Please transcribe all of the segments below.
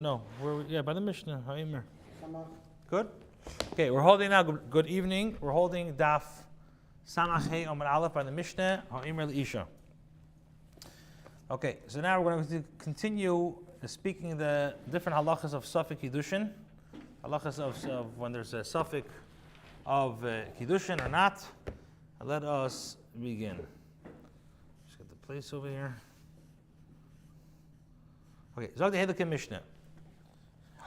No, by the Mishnah. Ha'imir. Good? Okay, we're holding now, good evening. We're holding Daf Samachei Omar Aleph by the Mishnah, Ha'imir L'Isha. Okay, so now we're going to continue speaking the different halachas of Safek Kidushin. Halachas of when there's a Safek of Kidushin or not. Let us begin. Just get the place over here. Okay, Zog the Hedekim Mishnah.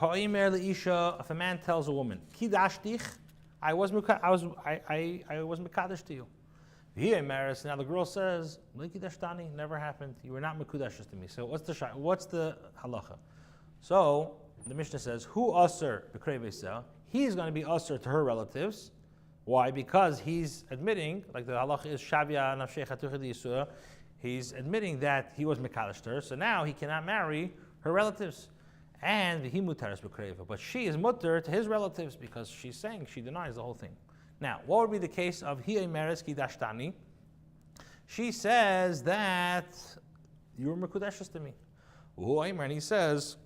If a man tells a woman, Kidashtich, I was Mekadesh to you. Now the girl says, Kidashtani, never happened. You were not Mekudeshes to me. So what's the halacha? So the Mishnah says, Who Aser B'krei he's going to be Aser to her relatives. Why? Because he's admitting, like the halacha is Shavya Nafshei Chatucha D'Yisura, he's admitting that he was Mekadesh to her, so now he cannot marry her relatives. And he mutaris b'kreva, but she is mutter to his relatives because she's saying she denies the whole thing. Now, what would be the case of hi emeres kidashtani? She says that you were mekudeshes to me. And he says,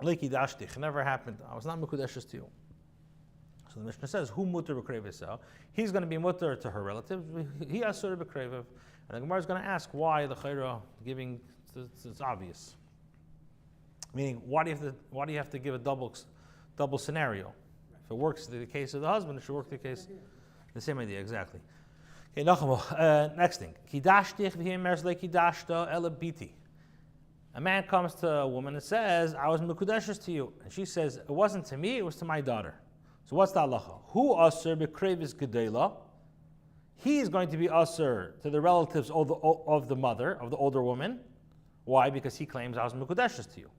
le kidashtich, never happened. I was not mekudeshes to you. So the Mishnah says, who mutter b'kreva? He's going to be mutter to her relatives. He asur b'kreva, and the Gemara is going to ask why the chayra giving. It's obvious. Meaning, why do you have to give a double scenario? If it works in the case of the husband, it should work in the case. The same idea, exactly. Okay, next thing. A man comes to a woman and says, I was mekudeshes to you. And she says, it wasn't to me, it was to my daughter. So what's the halacha? Who aser b'krevis gedela? He is going to be aser to the relatives of the mother, of the older woman. Why? Because he claims I was mekudeshes to you.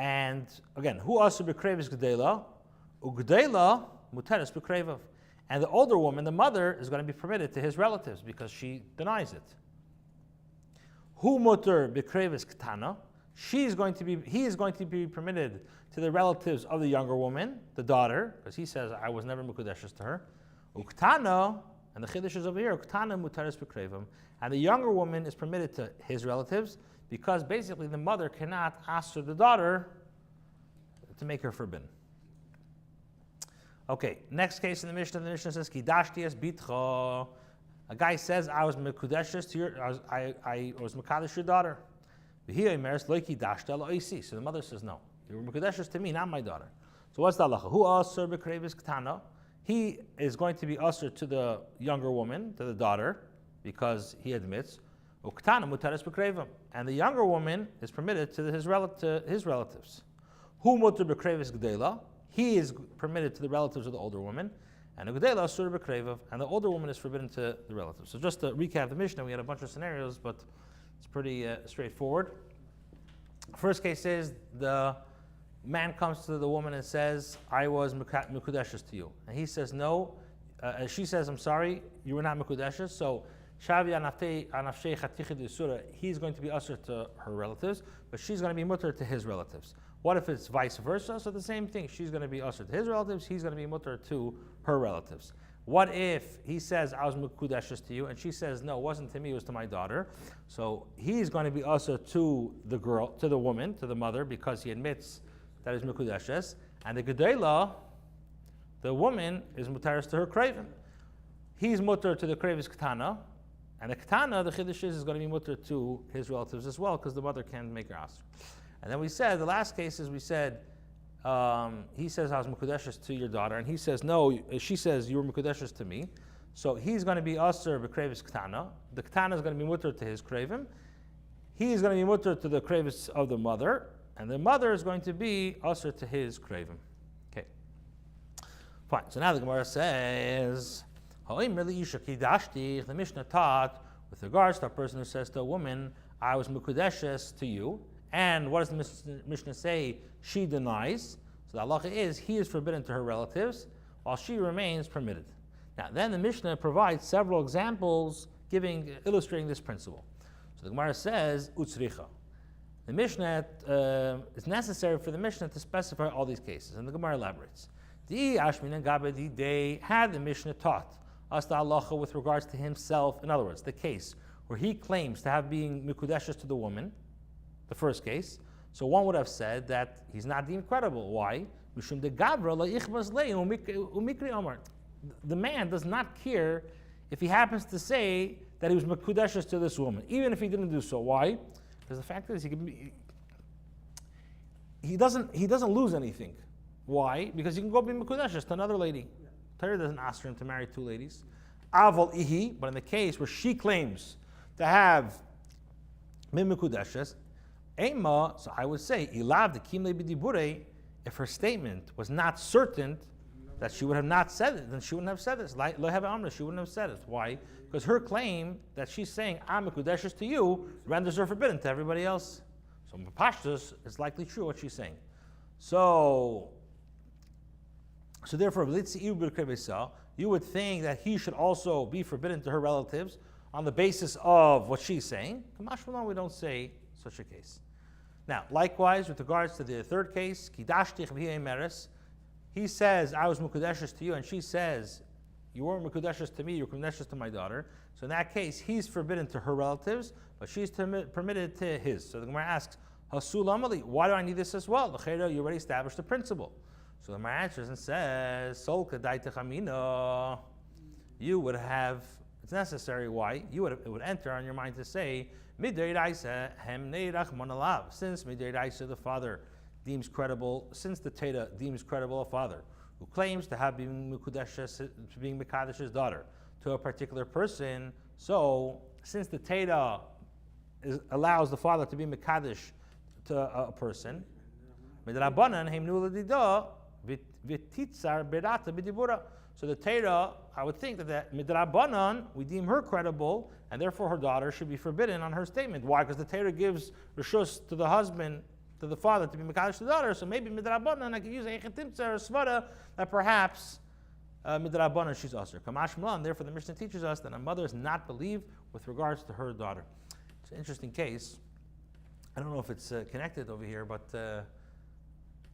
And again, who also b'krevis gedela? Ugedela muteres b'krevav. And the older woman, the mother, is going to be permitted to his relatives because she denies it. Who muter b'krevis ketana? He is going to be permitted to the relatives of the younger woman, the daughter, because he says I was never mekudeshes to her. Uktana, and the chiddush is over here. Uktana muteres b'krevav, and the younger woman is permitted to his relatives. Because basically the mother cannot ask the daughter to make her forbidden. Okay, next case in the Mishnah says, Kidashti es bitcha. A guy says, I was mekudeshes to your, I was mekadesh your daughter. So the mother says, no, you were mekudeshes to me, not my daughter. So what's the halacha? Who aser b'krevis ketana? He is going to be aser to the younger woman, to the daughter, because he admits. And the younger woman is permitted to his relatives. Who mutter b'krevis gdela? He is permitted to the relatives of the older woman. And gdela asur b'krevav, and the older woman is forbidden to the relatives. So just to recap the Mishnah, we had a bunch of scenarios, but it's pretty straightforward. First case is the man comes to the woman and says, I was mekudeshes to you. And he says, no. She says, I'm sorry, you were not mekudeshes. So he's going to be usher to her relatives, but she's going to be mutter to his relatives. What if it's vice versa? So the same thing. She's going to be usher to his relatives, he's going to be mutter to her relatives. What if he says, I was mekudeshes to you, and she says, no, it wasn't to me, it was to my daughter. So he's going to be usher to the girl, to the woman, to the mother, because he admits that he's mekudeshes. And the gedela, the woman, is mutaris to her kraven. He's mutter to the kravis ketana. And the ketana, the chiddush is going to be mutter to his relatives as well, because the mother can't make her ask. And then we said, the last case is we said, he says, I was mekudeshes to your daughter, and he says, no, she says, you were mekudeshes to me. So he's going to be aser b'krevis ketana. The ketana is going to be mutter to his kravim. He's going to be mutter to the kravis of the mother, and the mother is going to be aser to his kravim. Okay. Fine. So now the Gemara says, the Mishnah taught with regards to a person who says to a woman, I was mekudeshes to you. And what does the Mishnah say? She denies. So the halacha is, he is forbidden to her relatives, while she remains permitted. Now then the Mishnah provides several examples illustrating this principle. So the Gemara says, utzricha. The Mishnah, it's necessary for the Mishnah to specify all these cases. And the Gemara elaborates. Had the Mishnah taught us the halacha with regards to himself, in other words, the case where he claims to have being mikudeshes to the woman, the first case. So one would have said that he's not deemed credible. Why? The man does not care if he happens to say that he was mekudeshes to this woman, even if he didn't do so. Why? Because the fact is he doesn't lose anything. Why? Because he can go be mekudeshes to another lady. Torah doesn't ask him to marry two ladies. Aval ihi, but in the case where she claims to have been mekudeshes, ema, so I would say ilav de kimle b'dibure. If her statement was not certain that she would have not said it, then she wouldn't have said this. Lo have amra, she wouldn't have said it. Why? Because her claim that she's saying I'm mekudeshes to you renders her forbidden to everybody else. So Pashtus is likely true what she's saying. So therefore, you would think that he should also be forbidden to her relatives on the basis of what she's saying. We don't say such a case. Now, likewise, with regards to the third case, he says, I was mekudeshes to you, and she says, you weren't mekudeshes to me, you were mekudeshes to my daughter. So in that case, he's forbidden to her relatives, but she's permitted to his. So the Gemara asks, Hasul Amali, why do I need this as well? You already established the principle. So the Gemara answers and says, Sol kadai techamina. You would have, it's necessary, why? It would enter on your mind to say, since Midei Raisa, the father deems credible, since the Teda deems credible a father who claims to have been being Mekadesh's daughter to a particular person, so since the Teda allows the father to be Mekadesh to a person, so the Torah, I would think that midrabanan, we deem her credible, and therefore her daughter should be forbidden on her statement. Why? Because the Torah gives reshus to the husband, to the father, to be mekadosh to the daughter. So maybe midrabanan, I could use a chetimtza or a svara that perhaps midrabanan she's usher. Kamash malan. Therefore, the Mishnah teaches us that a mother is not believed with regards to her daughter. It's an interesting case. I don't know if it's connected over here, but.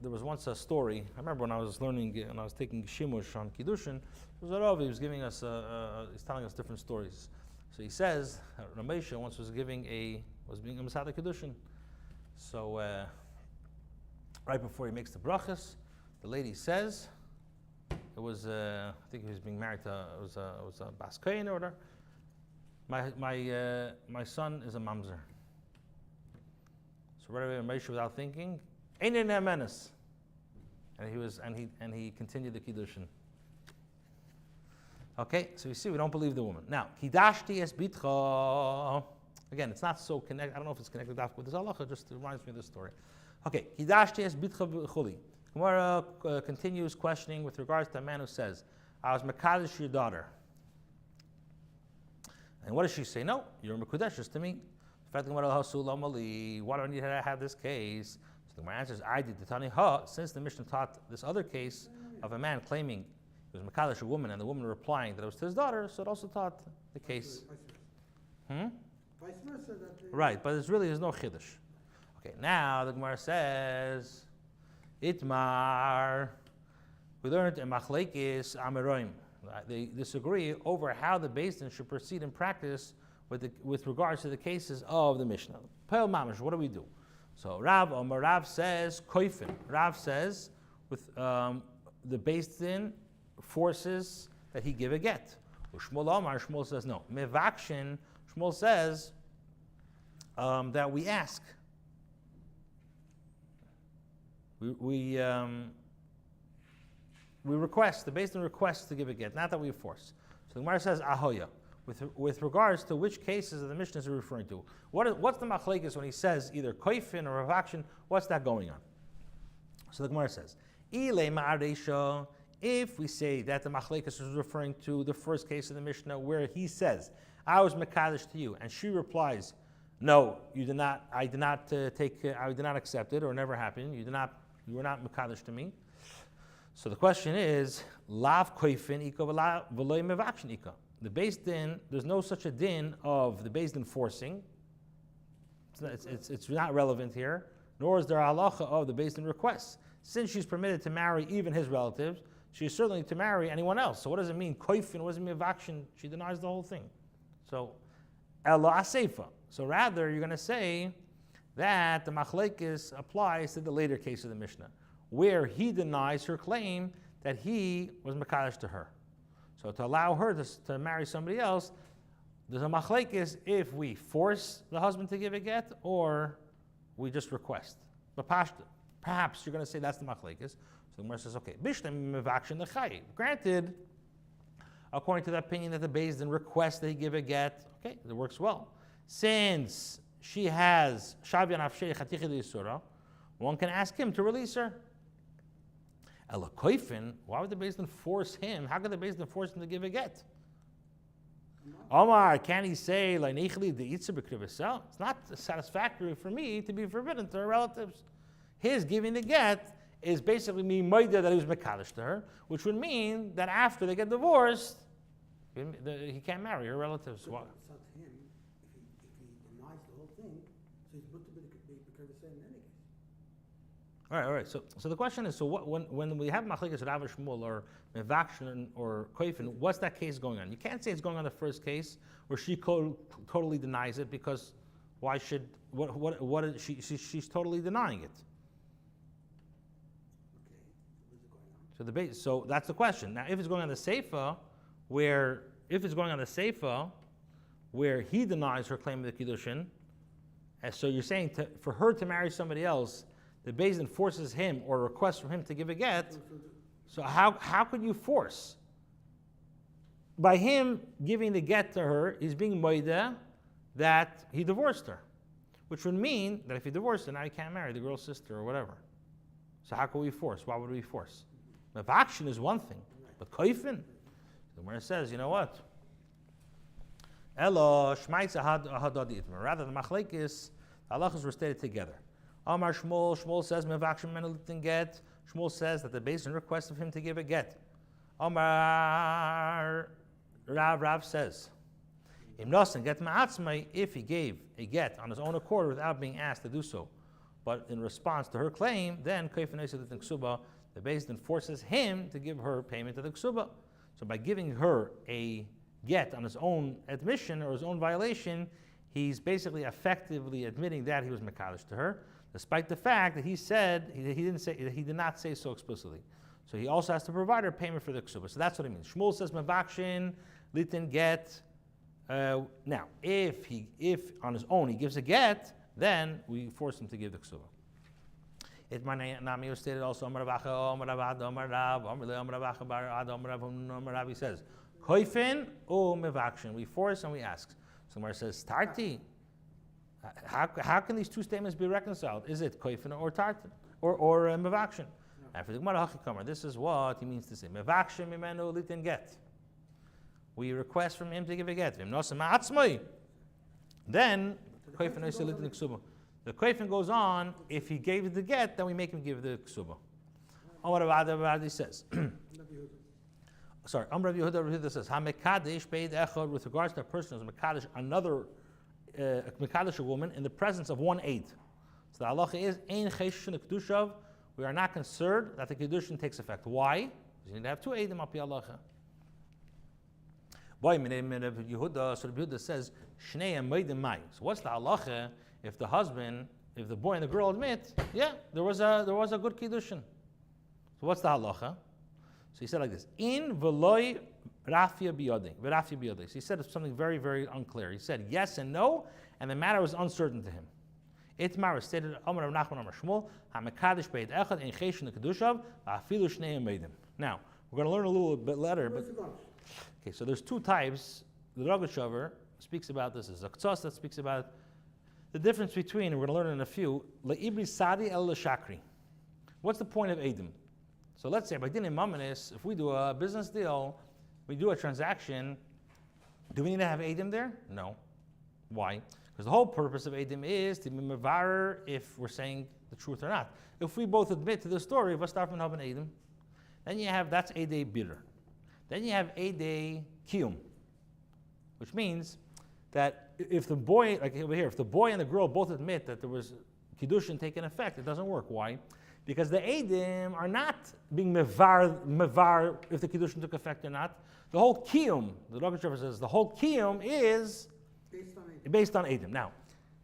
There was once a story. I remember when I was learning and I was taking shimush on Kidushin. He was giving us, he's telling us different stories. So he says Ramesha once was being a Masada Kidushin. So right before he makes the brachas, the lady says, it was I think he was being married to it was a Bas Kohen or whatever. My son is a mamzer. So right away Ramesha, without thinking, and he continued the Kiddushin. Okay, so you see, we don't believe the woman. Now, Kidashti es bitcha. Again, it's not so connected. I don't know if it's connected with this halacha. Just reminds me of this story. Okay, Kidashti es bitcha v'chuli. Gemara continues questioning with regards to a man who says, "I was mekadesh your daughter." And what does she say? No, you're mekudeshes to me. Why do I need to have this case? So the answer is, I did the Tani Ha, since the Mishnah taught this other case of a man claiming he was Mekadesh a woman and the woman replying that it was to his daughter, so it also taught the case. Vice versa. Right, but there's no Chiddush. Okay, now the Gemara says, Itmar, we learned in Machlekes Ameroim. They disagree over how the Beis Din should proceed in practice with regards to the cases of the Mishnah. Pel Mamash, what do we do? So Rav says, Koifin. Rav says, with the Beis Din forces that he give a get. Shmuel says no. Mevakshin, Shmuel says that we ask. We request, the Beis Din requests to give a get, not that we force. So the Gemara says, Ahoya. With regards to which cases of the Mishnah is he referring to? What's the machlekes when he says either koifin or ravakshin? What's that going on? So the Gemara says, if we say that the machlekes is referring to the first case of the Mishnah where he says, I was mekadesh to you, and she replies, no, you did not. I did not accept it, or never happened. You were not mekadesh to me. So the question is, lav koifin ika v'loy mevakshin ika. The Beis Din, there's no such a din of the Beis Din forcing. It's not relevant here, nor is there a halacha of the Beis Din requests. Since she's permitted to marry even his relatives, she's certainly to marry anyone else. So what does it mean? Koifin, what does it mean vakshin? She denies the whole thing. So, Ella Aseifa. So rather, you're going to say that the machlekes applies to the later case of the Mishnah, where he denies her claim that he was mekadosh to her. So to allow her to marry somebody else, there's a machlekes if we force the husband to give a get or we just request. But perhaps you're going to say that's the machlekes. So the Gemara says, okay, bishlam mevakshin l'chai. Granted, according to the opinion that the Beis Din requests that he give a get, okay, it works well. Since she has shavya nafshei chaticha d'yisura, one can ask him to release her. Ela koifin, why would the Beis Din force him? How could the Beis Din force him to give a get? Omar, can he say, it's not satisfactory for me to be forbidden to her relatives. His giving the get is basically me moida that he was mekadosh to her, which would mean that after they get divorced, he can't marry her relatives. Why? It's up to him. If he denies the whole thing, so he's put to be the in any case. All right. So the question is, so what, when we have machlekes Rav Shmuel or mevakshin or koifin, what's that case going on? You can't say it's going on the first case where she totally denies it, because why should what is she's totally denying it. Okay, So that's the question. Now, if it's going on the seifa, where he denies her claim of the kiddushin, and so you're saying for her to marry somebody else, the Beis Din forces him or requests from him to give a get. So how could you force? By him giving the get to her, he's being moida that he divorced her, which would mean that if he divorced her, now he can't marry the girl's sister or whatever. So how could we force? Why would we force? Mevakshin is one thing, but koifin, the Gemara says, you know what? Elo shmaitza hadadit. Rather, the machlekes, the halachas were stated together. Amar Shmuel says mevakshin menelitin get. Shmuel says that the Beis Din request of him to give a get. Amar Rav says, Im nosen get ma'atzmai, if he gave a get on his own accord without being asked to do so, but in response to her claim, then koifin eiselitin ksuba, the Beis Din forces him to give her payment of the ksuba. So by giving her a get on his own admission or his own violation, he's basically effectively admitting that he was mekadosh to her, despite the fact that he said he did not say so explicitly. So he also has to provide her payment for the ksuba. So that's what it means. Shmuel says mevakshin litin get. Now, if on his own he gives a get, then we force him to give the ksuba. It Nami was stated also. He says, koifin o mevakshin. We force and we ask. So Gemara says, tarti. How can these two statements be reconciled? Is it koifin or tarti or mevakshin? And for the Gemara Hachikamer, this is what he means to say. Mevakshin mimenu litin get. We request from him to give a get. Then koifin litin ksuba. The koifin goes on. If he gave the get, then we make him give the ksuba. He says. Sorry, Rav Yehuda says, "Hamekadesh beid echad," with regards to a person who's mekadesh another mekadesh a woman in the presence of one aid. So the halacha is ein cheshushin kedushav. We are not concerned that the kedushin takes effect. Why? Because you need to have two aidim api halacha. Boy, Rav Yehuda. So Rav Yehuda says, "Shnei meidim mai." So what's the halacha if if the boy and the girl admit, yeah, there was a good kiddushin? So what's the halacha? So he said like this: in veloy rafia biyodei. So he said something very, very unclear. He said yes and no, and the matter was uncertain to him. Itmar stated, Amar Nachman Amar Shmuel, Hamekadesh beid echad in cheshin kedushav afilu shnei meidim. Now we're going to learn a little bit later, but okay. So there's two types. The Rogashover speaks about this. There's a Ktsas that speaks about the difference between, and we're going to learn in a few, le'ibri sadi el l'shakri. What's the point of edim? So let's say by din mamanis, if we do a business deal, we do a transaction, do we need to have edim there? No. Why? Because the whole purpose of edim is to be mevarer if we're saying the truth or not. If we both admit to the story of Vastarfman Haben edim, then you have that's edei bitter. Then you have edei kiyum, which means that if the boy, like over here, if the boy and the girl both admit that there was kiddushin taking effect, it doesn't work. Why? Because the Eidim are not being mevar if the Kiddushin took effect or not. The whole Kiyum, the Rosh says, the whole Kiyum is based on Eidim. Now,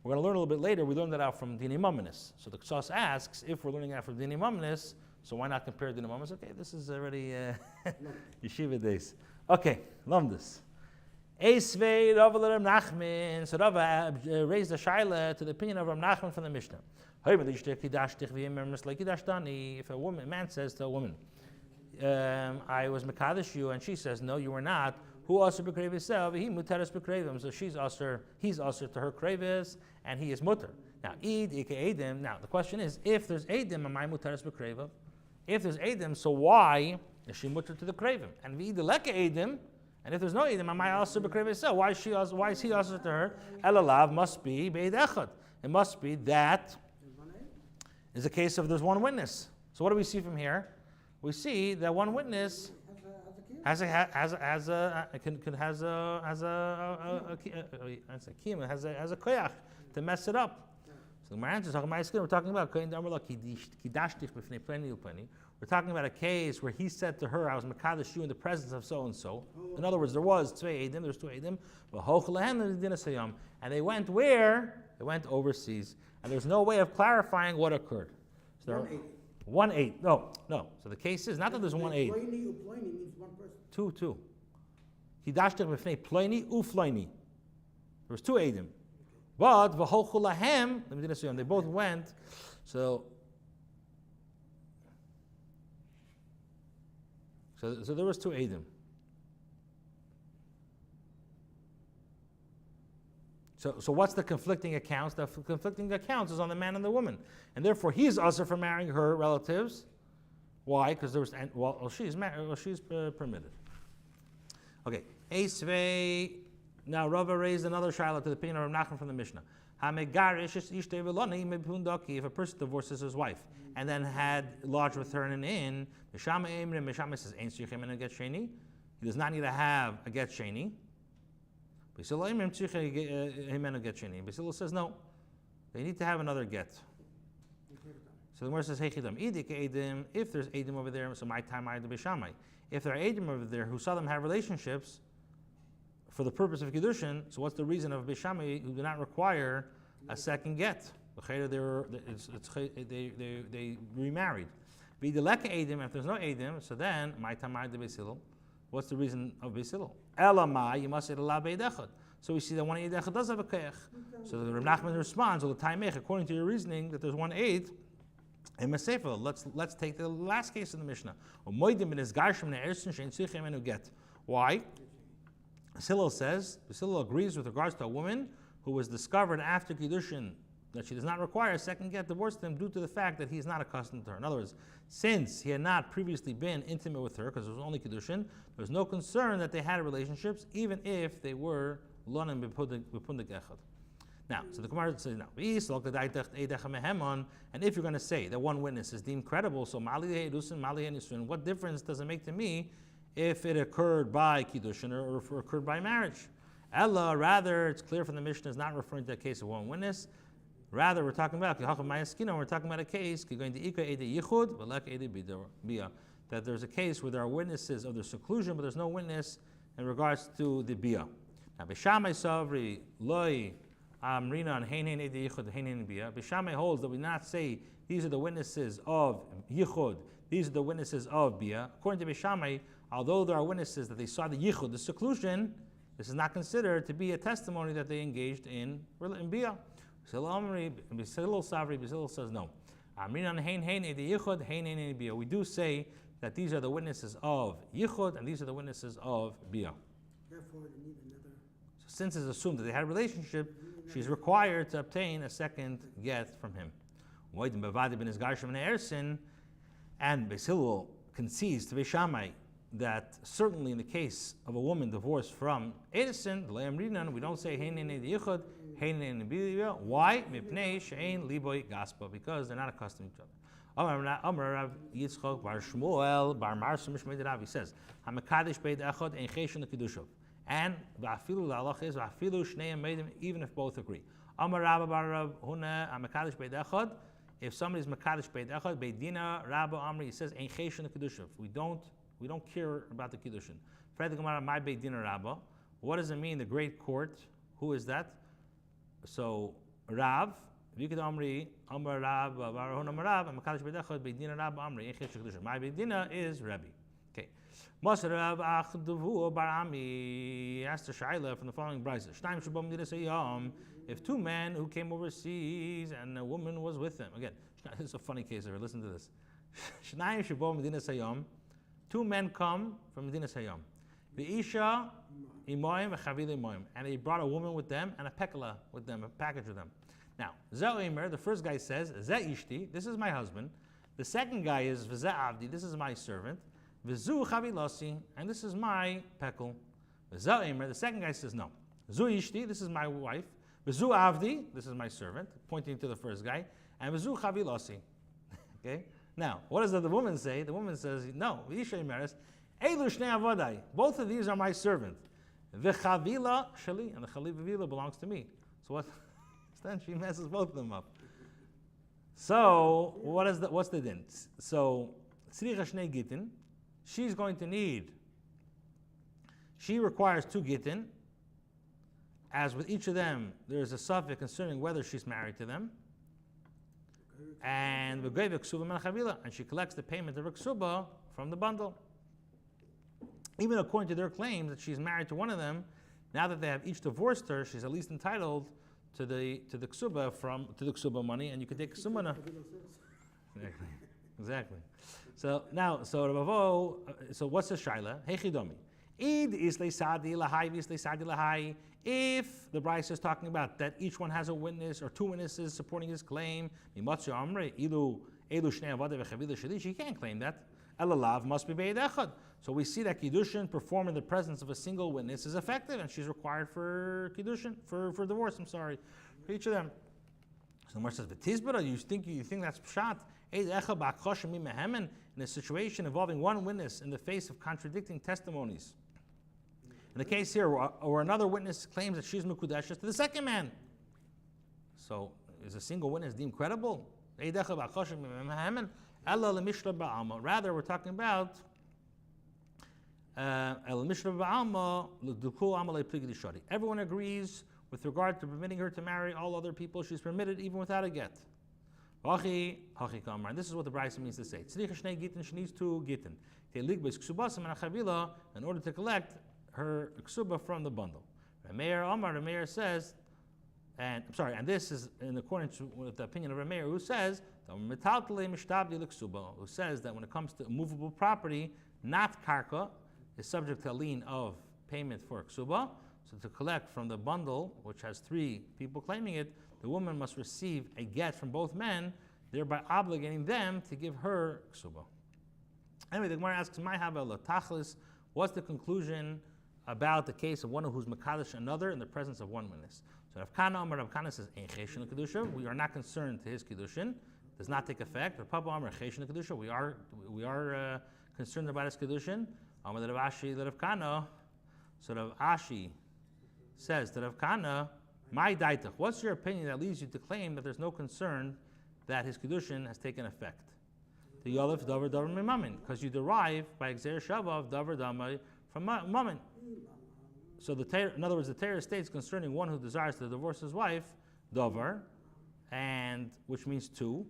We're going to learn a little bit later. We learned that out from Dini Mamanis. So the Ksas asks, if we're learning out from Dini Mamanis, so why not compare Dini Mamanis? Okay, this is already yeshiva days. Okay, Lamdus. Eisvei Rava Rav Nachman. So Rava raised the shaila to the opinion of Rav Nachman from the Mishnah. If a man says to a woman, I was Mekadesh you, and she says, no, you were not, who also bekrev himself, he muteres bekrevim. So he's also to her krevis, and he is mutter. Now, now the question is, if there's edim, am I muteres bekrevim? If there's edim, so why is she mutter to the krevim? And v'idileka edim, and if there's no edim, am I also bekrev himself? Why is he also to her? Elalav must be beid echad. It must be that is a case of there's one witness. So what do we see from here? We see that one witness has a koyach to mess it up. So my answer is, we're talking about we're talking about a case where he said to her, I was mekadesh you in the presence of so and so. In other words, there was two edim, and they went where? They went overseas, and there's no way of clarifying what occurred. So 1-8. No. So the case is not that there's 1-8. Ploini means one person. Two. Kidashtich b'fnei ploini ufloini. There was two edim. But v'holchu lahem, they both went. So there was two edim. So what's the conflicting accounts? The conflicting accounts is on the man and the woman, and therefore he's also for marrying her relatives. Why? Because there was she's permitted. Okay, Eisvei. Now Rava raised another shaila to the opinion of Rav Nachman from the Mishnah. If a person divorces his wife and then had lodged with her in an inn, Mishama says, he does not need to have a get sheni. Basil says no, they need to have another get. So the Gemara says, if there's edim over there, so my time I do b'shamai. If there are edim over there who saw them have relationships for the purpose of Kidushin, so what's the reason of b'shamai who do not require a second get? They remarried. If there's no edim, so then my time I do b'sil. What's the reason of Beisilul? Elamai, you must say la beidechad. So we see that one eidechad does have a keich. So the Reb Nachman responds, according to your reasoning that there's 1-8, in Masefah, let's take the last case in the Mishnah. Why? Beisilul agrees with regards to a woman who was discovered after Kiddushin that she does not require a second get, divorced him due to the fact that he is not accustomed to her. In other words, since he had not previously been intimate with her, because it was only Kiddushin, there was no concern that they had relationships, even if they were lonim b'pundik echad. Now, so the Gemara says, and if you're going to say that one witness is deemed credible, so what difference does it make to me if it occurred by Kiddushin or if it occurred by marriage? Ella, rather, it's clear from the Mishnah, is not referring to a case of one witness. Rather, we're talking about a case that there's a case where there are witnesses of their seclusion, but there's no witness in regards to the bia. Now, Bishamai Savri Loi Amrina and Heinen Edi Yichud Heinen Bia. Bishamai holds that we not say these are the witnesses of Yichud, these are the witnesses of bia. According to Bishamai, although there are witnesses that they saw the Yichud, the seclusion, this is not considered to be a testimony that they engaged in bia. Basil says no. We do say that these are the witnesses of Yichud and these are the witnesses of Bia. Therefore, they need another. So since it's assumed that they had a relationship, she's required to obtain a second get from him. And Basil concedes to Beishamai that certainly in the case of a woman divorced from Edison, we don't say Yichud. Why? Because they're not accustomed to each other. Amar Rav Yitzchok bar Shmuel bar Marsa Mishmei Rav. He says, "Hamakadesh beid echad ein cheshin lekidushav." And va'afilu la'alach is va'afilu shneim meidim, even if both agree. Amar Rabba bar Rav Huna Hamakadesh beid echad. If somebody's makadesh beid echad beidina Rabba Amri, he says ein cheshin lekidushav. We don't care about the kiddushin. Fred the Gemara my beidina Rabba. What does it mean? The great court. Who is that? So Rav, Vikid Amri, Amar Rav, Varahon Amar Rav, and Makadish Bedechot, Beidina Rav Amri, Echesh Kedushin. My Beidina is Rebbe. Okay. Masar Rav Achdavu Barami asked the Shaila from the following brisa. Shnaim Shabam Medina Sayyam. If two men who came overseas and a woman was with them. Again, this is a funny case here. Listen to this. Shnaim Shabam Medina Sayyam. Two men come from Medina Sayyam. The Isha Imoim Chavile Imoim. And they brought a woman with them and a pekala with them, a package with them. Now, Ze'omer, the first guy says, Ze'ishti, this is my husband. The second guy is V'ze'avdi, this is my servant. V'zu Chavilasi, and this is my pekel. Ze'omer, the second guy says, no. Zu'ishti, this is my wife. V'zu Avdi, this is my servant, pointing to the first guy. And V'zu Chavilasi. Okay? Now, what does the woman say? The woman says, no. V'isha Imeres, Eilu Shnei Avodai, both of these are my servant. V'chavila Shali, and the Chavila belongs to me. So what? Then she messes both of them up. So what's the din? So tzricha shnei gitin, she's going to need. She requires 2 gitin. As with each of them, there is a suffix concerning whether she's married to them. And she collects the payment of ksuba from the bundle. Even according to their claims that she's married to one of them, now that they have each divorced her, she's at least entitled to the ksuba money, and you can take ksuba now. Exactly. So now, so what's the shaila? Hechidomi. Id is leisadi lahai, vis leisadi lahai. If the Bryce is talking about that each one has a witness or 2 witnesses supporting his claim, she can't claim that. Elalav must be beid echad. So we see that Kiddushin performed in the presence of a single witness is effective, and she's required for Kiddushin, for divorce, for each of them. So the Gemara says, V'tizbara, you think that's pshat? In a situation involving one witness in the face of contradicting testimonies. In the case here, where another witness claims that she's mekudeshes to the second man. So is a single witness deemed credible? Rather, we're talking about everyone agrees with regard to permitting her to marry all other people. She's permitted even without a get. And this is what the Bryce means to say. She needs 2 gitin in order to collect her ksuba from the bundle. Rameir says, and this is in accordance with the opinion of Rameir, who says that when it comes to movable property, not karka, is subject to a lien of payment for ksuba. So to collect from the bundle, which has 3 people claiming it, the woman must receive a get from both men, thereby obligating them to give her ksuba. Anyway, the Gemara asks, "My havela tachlis." What's the conclusion about the case of one who's mekadosh another in the presence of one witness? So Rav Kana says, "Ein cheshin kedusha." We are not concerned to his kedushin; does not take effect. Rav Papa Amar cheshin kedusha. We are concerned about his kedushin. Amar Rav Ashi Rav Kana. So Rav Ashi says to Rav Kana, "My daitach." What's your opinion that leads you to claim that there's no concern that his kedushin has taken effect? The yolif davar mimamin, because you derive by exer shava of davar damai from mammon. So in other words, the Torah states concerning one who desires to divorce his wife, davar, and which means 2,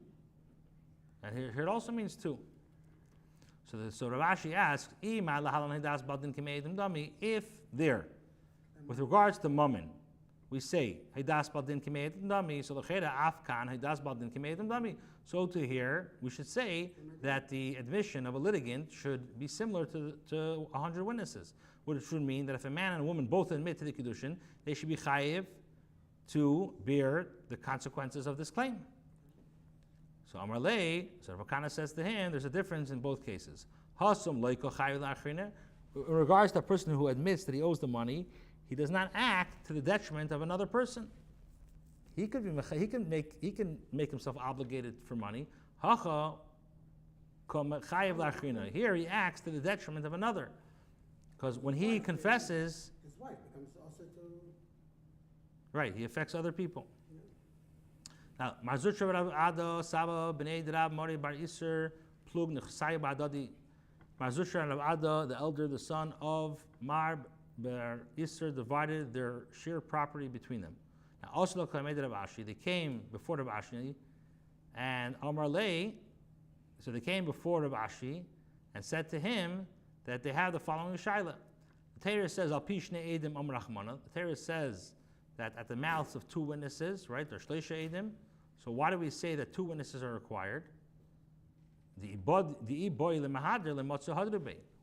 and here it also means 2. So Rav Ashi asks, if there, with regards to mammon, we say Haydas Baldin Kimedim Dami, so the Cheda Afkan Haydas Baldin Kimedim Dami. So to here, we should say that the admission of a litigant should be similar to 100 witnesses, which should mean that if a man and a woman both admit to the Kiddushin, they should be chayiv to bear the consequences of this claim. So Amar Lei, so Rav Kana says to him, there's a difference in both cases. Hasum Leiko Chayiv La'achrina. In regards to a person who admits that he owes the money, he does not act to the detriment of another person. He can make himself obligated for money. Here he acts to the detriment of another, because when he confesses, his wife becomes also to. Right, he affects other people. Now, Marzutra Rav Ado Saba Bnei Rav Mori Bar Iser Plug Nechsai Ba'adadi. Marzutra Rav Ado, the elder, the son of Mar Bar Iser, divided their share property between them. Now, also they came before Rabbi Ashi, and Amar Lei, so they came before Rabbi Ashi and said to him that they have the following shaila. The Torah says, Al Pishne Edim Am Rachmana. The Torah says that at the mouths of two witnesses, right, there's Shleisha Edim. So why do we say that two witnesses are required?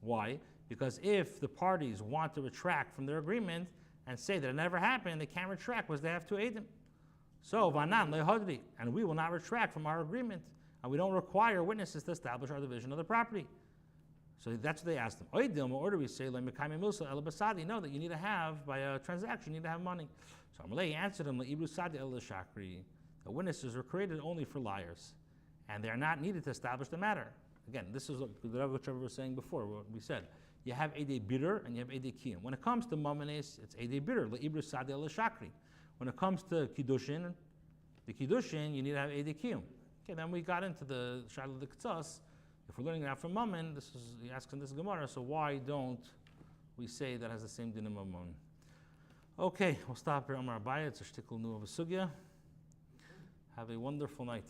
Why? Because if the parties want to retract from their agreement and say that it never happened, they can't retract because they have two Edim. So, Vanan lehadri, and we will not retract from our agreement, and we don't require witnesses to establish our division of the property. So that's what they asked them. Or do we say, no, that you need to have, by a transaction, you need to have money. So Amalei answered them, the witnesses were created only for liars, and they are not needed to establish the matter. Again, this is what Trevor was saying before, what we said. You have Edei Bitter and you have Edei Kiyum. When it comes to Mamanes, it's Edei Bitter, Le'ibru Sadi al-Shakri. When it comes to Kidushin, the Kidushin, you need to have Edei Kiyum. Okay, then we got into the Shadal of the K'tzas. If we're learning that from Mammon, he asks in this Gemara, so why don't we say that has the same din of Mammon? Okay, we'll stop here. Amar Abaya, it's a shtickle nu of a sugya. Have a wonderful night.